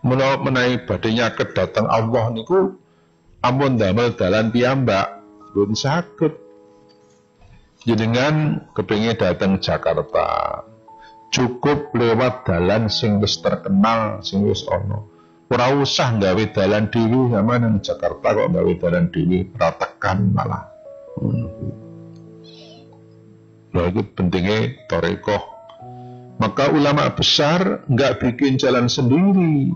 menawa menawi badhe nyaket dhateng Allah niku ampun damel dalan piyambak pun saged. Jenengan kepengin dateng Jakarta cukup lewat dalan sing wis terkenal, sing wis ana. Ora usah gawe dalan dhewe, sama nang Jakarta kok gawe dalan dhewe, ora tekan malah. Nah, itu pentingnya tarekoh. Maka ulama besar nggak bikin jalan sendiri.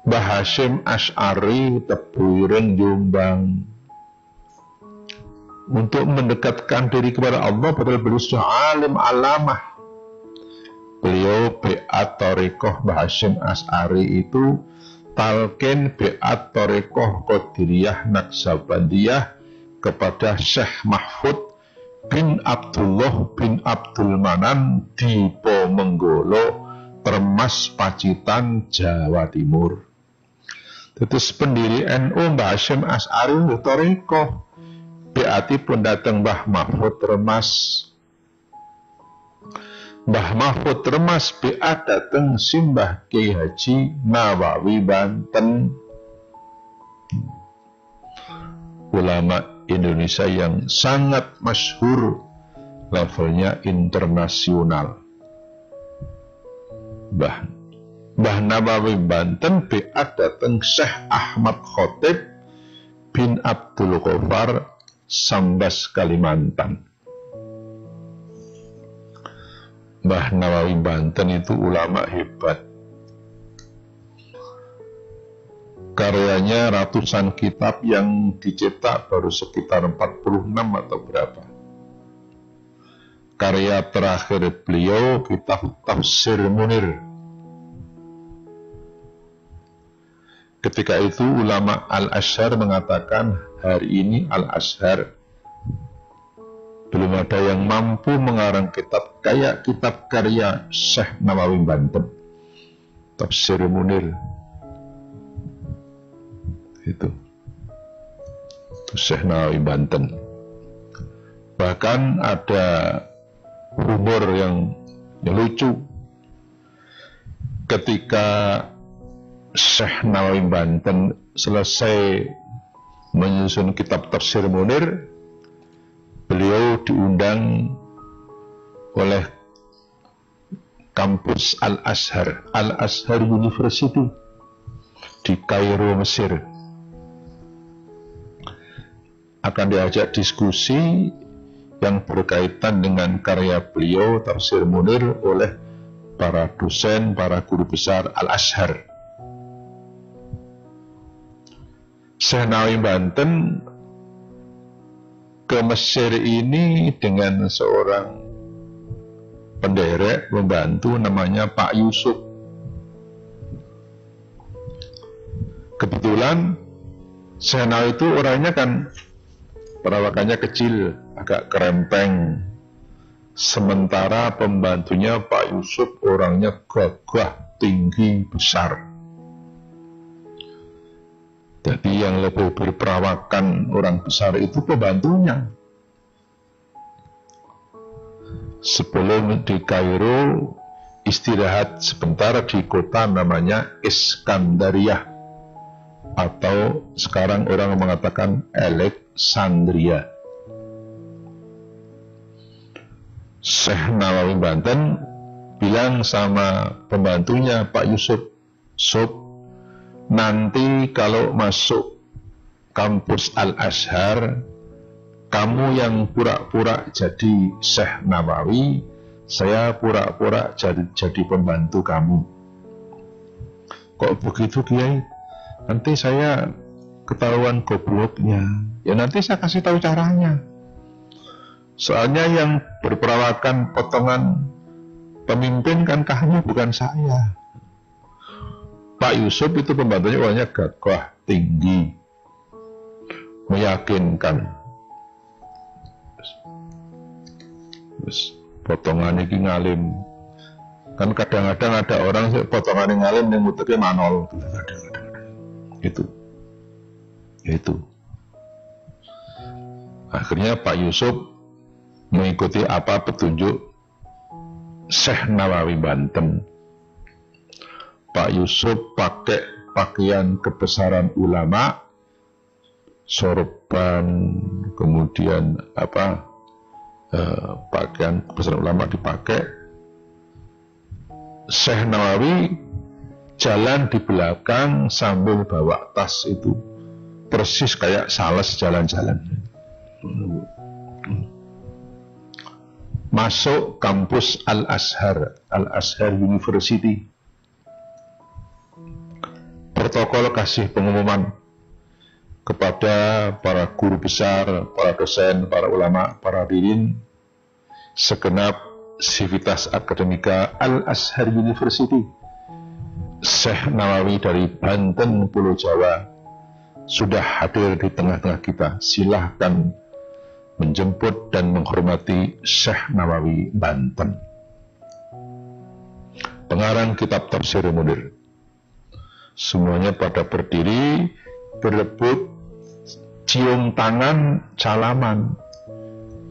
Mbah Hasyim Asy'ari Tebuireng Jombang. Untuk mendekatkan diri kepada Allah, padahal beliau sudah alim alamah. Beliau beat tarekoh Mbah Hasyim Asy'ari itu talqin beat tarekoh Qadiriyah Naqsabandiyah kepada Syekh Mahfud bin Abdullah bin Abdul Manan di Ponorogo, Termas, Pacitan, Jawa Timur. Terus pendiri NU Mbah Hasyim Asy'ari tarekoh beatipun dateng Mbah Mahfud Termas. Mbah Mahfud Termas beat dateng Simbah Kyai Haji Nawawi Banten. Ulama Indonesia yang sangat masyhur, levelnya internasional. Mbah Nawawi Banten beat dateng Syekh Ahmad Khotib bin Abdul Ghaffar Sambas Kalimantan. Mbah Nawawi Banten itu ulama hebat. Karyanya ratusan kitab yang dicetak baru sekitar 46 atau berapa. Karya terakhir beliau kitab Tafsir Munir. Ketika itu ulama Al-Azhar mengatakan hari ini Al-Azhar belum ada yang mampu mengarang kitab kayak kitab karya Syekh Nawawi Banten, Tafsir Munir. Itu Syekh Nawawi Banten. Bahkan ada humor yang lucu ketika Syekh Nawawi Banten selesai menyusun kitab Tafsir Munir, beliau diundang oleh kampus Al-Azhar University di Kairo, Mesir. Akan diajak diskusi yang berkaitan dengan karya beliau Tafsir Munir oleh para dosen, para guru besar Al-Azhar. Syekh Nawawi Banten ke Mesir ini dengan seorang penderek membantu namanya Pak Yusuf. Kebetulan Syekh Nawawi itu orangnya kan perawakannya kecil, agak kerempeng. Sementara pembantunya Pak Yusuf orangnya gagah, tinggi, besar. Jadi yang lebih berperawakan orang besar itu pembantunya. Sebelum di Kairo, istirahat sebentar di kota namanya Iskandariah, atau sekarang orang mengatakan Alexandria. Syekh Nawawi Banten bilang sama pembantunya Pak Yusuf, "Sob, nanti kalau masuk kampus Al-Azhar, kamu yang pura-pura jadi Syekh Nawawi, saya pura-pura jadi pembantu kamu." "Kok begitu, Kiai? Nanti saya ketahuan gobloknya." "Ya nanti saya kasih tahu caranya. Soalnya yang berperawakan potongan pemimpin kan kamu, bukan saya." Pak Yusuf itu pembantunya orangnya gagah, tinggi, meyakinkan. Terus potongan ini ngalim. Kan kadang-kadang ada orang potongan ngalim yang muternya manol. Itu. Akhirnya Pak Yusuf mengikuti apa petunjuk Syekh Nawawi Banten. Pak Yusuf pakai pakaian kebesaran ulama, sorban, kemudian pakaian kebesaran ulama dipakai. Syekh Nawawi jalan di belakang sambil bawa tas itu, persis kayak sales jalan-jalan. Masuk kampus Al-Azhar University. Protokol kasih pengumuman kepada para guru besar, para dosen, para ulama, para hadirin, segenap sivitas akademika Al-Azhar University. Syekh Nawawi dari Banten, Pulau Jawa sudah hadir di tengah-tengah kita. Silahkan menjemput dan menghormati Syekh Nawawi Banten, pengarang kitab Tafsir Munir. Semuanya pada berdiri, berebut, cium tangan, salaman.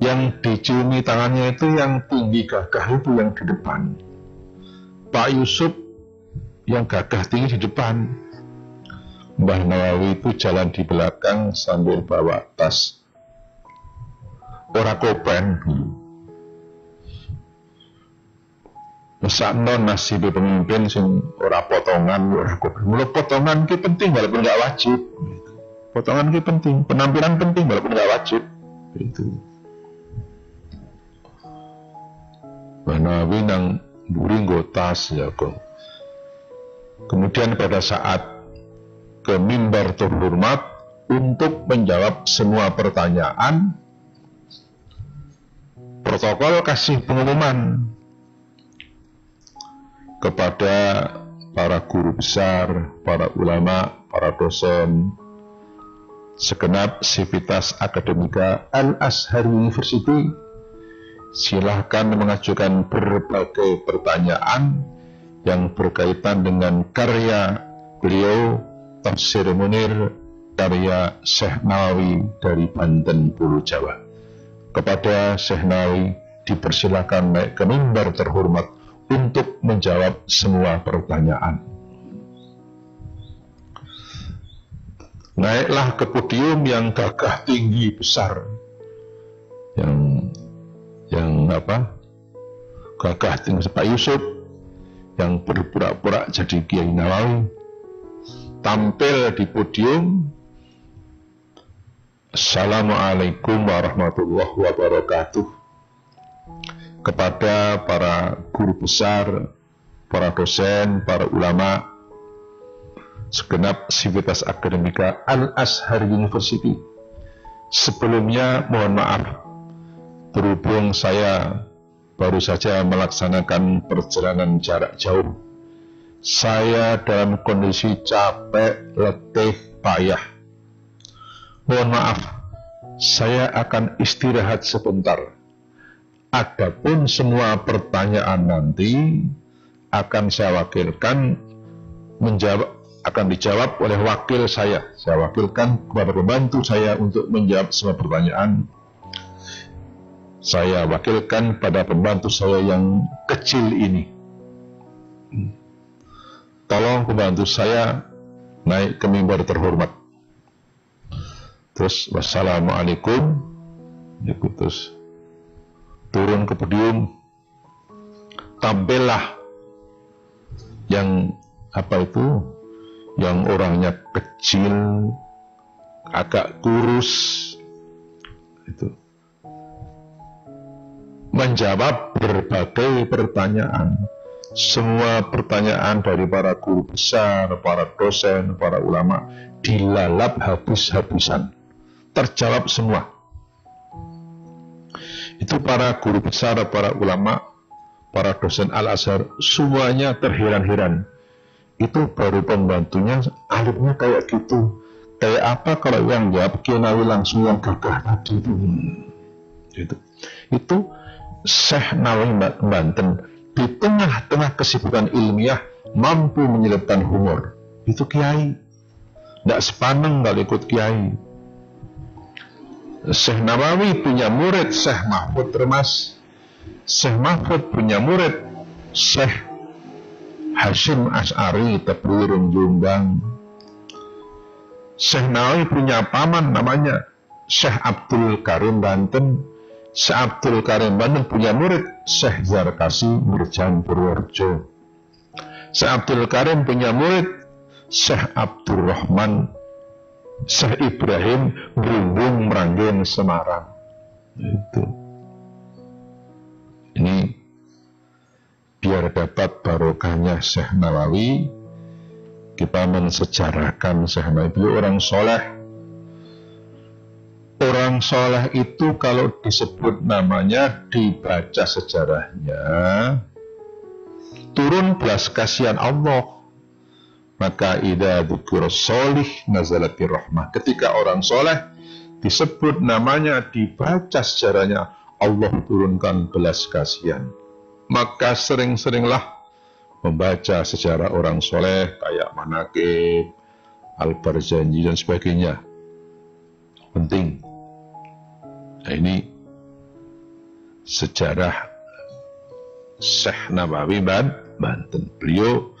Yang diciumi tangannya itu yang tinggi gagah itu yang di depan. Pak Yusuf yang gagah tinggi di depan. Mbah Nawawi itu jalan di belakang sambil bawa tas. Ora kopen. Mesakno nasib pemimpin sing ora potongan, ora kopen. Mula potongan ki penting walaupun nggak wajib. Potongan ki penting, penampilan penting walaupun nggak wajib. Itu. Mbah Nawawi nang mburi nggo tas ya kok. Kemudian pada saat ke mimbar terhormat untuk menjawab semua pertanyaan, protokol kasih pengumuman kepada para guru besar, para ulama, para dosen, segenap sivitas akademika Al-Azhar University. Silahkan mengajukan berbagai pertanyaan yang berkaitan dengan karya beliau Tafsir Munir, karya Syekh Nawawi dari Banten, Pulau Jawa. Kepada Syekh Nawawi dipersilakan naik ke mimbar terhormat untuk menjawab semua pertanyaan. Naiklah ke podium yang gagah tinggi besar, yang gagah tinggi Pak Yusuf yang berpura-pura jadi Kiai Nawawi, tampil di podium. Assalamualaikum warahmatullahi wabarakatuh. Kepada para guru besar, para dosen, para ulama, segenap sivitas akademika Al-Azhar University. Sebelumnya mohon maaf, berhubung saya baru saja melaksanakan perjalanan jarak jauh, saya dalam kondisi capek, letih, payah. Mohon maaf, saya akan istirahat sebentar. Adapun semua pertanyaan nanti akan saya wakilkan akan dijawab oleh wakil saya. Saya wakilkan kepada pembantu saya untuk menjawab semua pertanyaan. Saya wakilkan pada pembantu saya yang kecil ini. Tolong pembantu saya naik ke mimbar terhormat. Terus wassalamualaikum. Terus turun ke podium. Tampillah yang yang orangnya kecil, agak kurus, itu menjawab berbagai pertanyaan. Semua pertanyaan dari para guru besar, para dosen, para ulama dilalap habis-habisan, terjawab semua. Itu para guru besar, para ulama, para dosen Al-Azhar, semuanya terheran-heran. Itu baru pembantunya, alimnya kayak gitu. Kayak apa kalau yang jawab Kiai Nawawi langsung yang gagah tadi itu. Itu Syekh Nawawi Banten di tengah-tengah kesibukan ilmiah mampu menyelipkan humor. Itu kiai, tidak sepaneng kalau ikut kiai. Syekh Nawawi punya murid Syekh Mahfud Termas. Syekh Mahfud punya murid Syekh Hasyim Asy'ari Teburung Jombang. Syekh Nawawi punya paman namanya Syekh Abdul Karim Banten. Syekh Abdul Karim Banten punya murid Syekh Zarkasi Mirjan Purworejo. Syekh Abdul Karim punya murid Syekh Abdurrahman Syekh Ibrahim Gerumbung Meranggen Semarang. Itu. Ini biar dapat barokahnya Syekh Nawawi, kita mensejarahkan Syekh Nawawi. Beliau orang soleh. Orang soleh itu kalau disebut namanya, dibaca sejarahnya, turun belas kasihan Allah. Maka idza dzukira sholih nazalatir rahmah. Ketika orang soleh disebut namanya, dibaca sejarahnya, Allah turunkan belas kasihan. Maka sering-seringlah membaca sejarah orang soleh kayak Manaqib, Al-Barzanji dan sebagainya. Penting. Nah, ini sejarah Syekh Nawawi Banten. Beliau